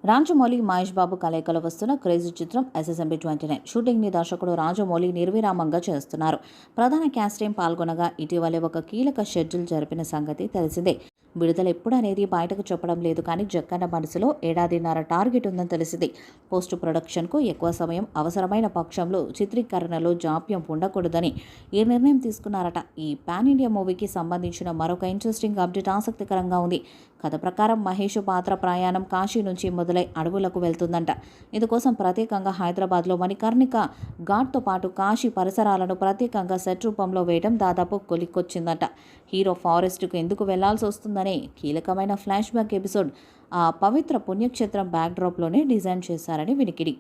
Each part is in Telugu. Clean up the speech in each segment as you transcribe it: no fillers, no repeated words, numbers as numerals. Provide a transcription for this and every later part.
రాజమౌళి, మహేష్ బాబు కలయికలో వస్తున్న క్రేజీ చిత్రం ఎస్ఎస్ఎంబి 29. షూటింగ్ని దర్శకుడు రాజమౌళి నిర్విరామంగా చేస్తున్నారు. ప్రధాన క్యాస్ట్ టీం పాల్గొనగా ఇటీవలే ఒక కీలక షెడ్యూల్ జరిపిన సంగతి తెలిసిందే. విడుదల ఎప్పుడనేది బయటకు చెప్పడం లేదు, కానీ జక్కన్న మనసులో ఏడాదిన్నర టార్గెట్ ఉందని తెలిసింది. పోస్ట్ ప్రొడక్షన్కు ఎక్కువ సమయం అవసరమైన పక్షంలో చిత్రీకరణలో జాప్యం ఉండకూడదని ఈ నిర్ణయం తీసుకున్నారట. ఈ పాన్ ఇండియా మూవీకి సంబంధించిన మరొక ఇంట్రెస్టింగ్ అప్డేట్ ఆసక్తికరంగా ఉంది. కథ ప్రకారం మహేష్ పాత్ర ప్రయాణం కాశీ నుంచి మొదలై అడవులకు వెళ్తుందంట. ఇందుకోసం ప్రత్యేకంగా హైదరాబాద్లో మణికర్ణిక ఘాట్తో పాటు కాశీ పరిసరాలను ప్రత్యేకంగా సెట్ రూపంలో వేయడం దాదాపు కొలిక్కొచ్చిందంట. హీరో ఫారెస్ట్కు ఎందుకు వెళ్లాల్సి వస్తుందనే కీలకమైన ఫ్లాష్ బ్యాక్ ఎపిసోడ్ ఆ పవిత్ర పుణ్యక్షేత్రం బ్యాక్డ్రాప్లోనే డిజైన్ చేశారని వినికిడి.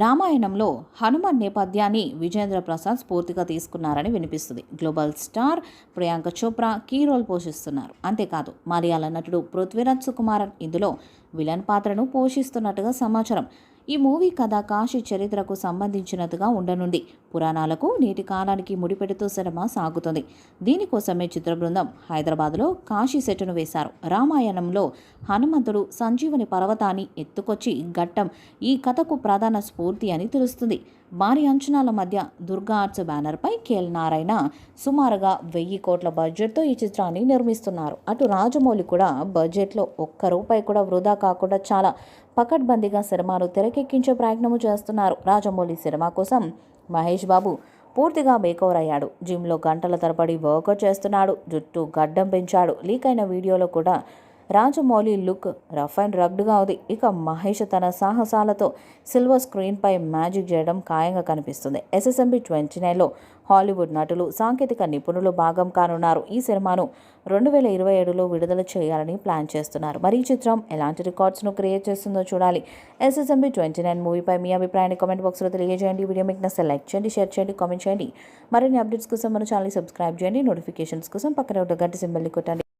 రామాయణంలో హనుమాన్ నేపథ్యాన్ని విజేంద్ర ప్రసాద్ స్ఫూర్తిగా తీసుకున్నారని వినిపిస్తుంది. Global star Priyanka Chopra key role పోషిస్తున్నారు. అంతేకాదు, మలయాళ నటుడు పృథ్వీరాజ్ సుకుమారన్ ఇందులో విలన్ పాత్రను పోషిస్తున్నట్టుగా సమాచారం. ఈ మూవీ కథ కాశీ చరిత్రకు సంబంధించినట్టుగా ఉండనుంది. పురాణాలకు నేటి కాలానికి ముడిపెడుతూ సినిమా సాగుతుంది. దీనికోసమే చిత్ర బృందం హైదరాబాద్లో కాశీ సెట్టును వేశారు. రామాయణంలో హనుమంతుడు సంజీవని పర్వతాన్ని ఎత్తుకొచ్చి ఘట్టం ఈ కథకు ప్రధాన స్ఫూర్తి అని తెలుస్తుంది. భారీ అంచనాల మధ్య దుర్గా ఆర్ట్స్ బ్యానర్పై కేఎల్ నారాయణ సుమారుగా 1000 కోట్ల బడ్జెట్తో ఈ చిత్రాన్ని నిర్మిస్తున్నారు. అటు రాజమౌళి కూడా బడ్జెట్లో ఒక్క రూపాయి కూడా వృధా కాకుండా చాలా పకడ్బందీగా సినిమాను తెరకెక్కించే ప్రయత్నము చేస్తున్నారు. రాజమౌళి సినిమా కోసం మహేష్ బాబు పూర్తిగా మేకోవర్ అయ్యాడు. జిమ్లో గంటల తరబడి వర్కౌట్ చేస్తున్నాడు. జుట్టు గడ్డం పెంచాడు. లీక్ అయిన వీడియోలో కూడా రాజమౌళి లుక్ రఫ్ అండ్ రగ్డ్గా ఉంది. ఇక మహేష్ తన సాహసాలతో సిల్వర్ స్క్రీన్పై మ్యాజిక్ చేయడం ఖాయంగా కనిపిస్తుంది. ఎస్ఎస్ఎంబి 29లో హాలీవుడ్ నటులు, సాంకేతిక నిపుణులు భాగం కానున్నారు. ఈ సినిమాను 2027లో విడుదల చేయాలని ప్లాన్ చేస్తున్నారు. మరి ఈ చిత్రం ఎలాంటి రికార్డ్స్ను క్రియేట్ చేస్తుందో చూడాలి. ఎస్ఎస్ఎంబి 29 మూవీపై మీ అభిప్రాయాన్ని కామెంట్ బాక్స్లో తెలియజేయండి. వీడియో మీకు నచ్చితే లైక్ చేయండి, షేర్ చేయండి, కామెంట్ చేయండి. మరిన్ని అప్డేట్స్ కోసం మన ఛానల్ సబ్స్క్రైబ్ చేయండి. నోటిఫికేషన్స్ కోసం పక్కన ఉన్న గంట సింబల్ని కొట్టండి.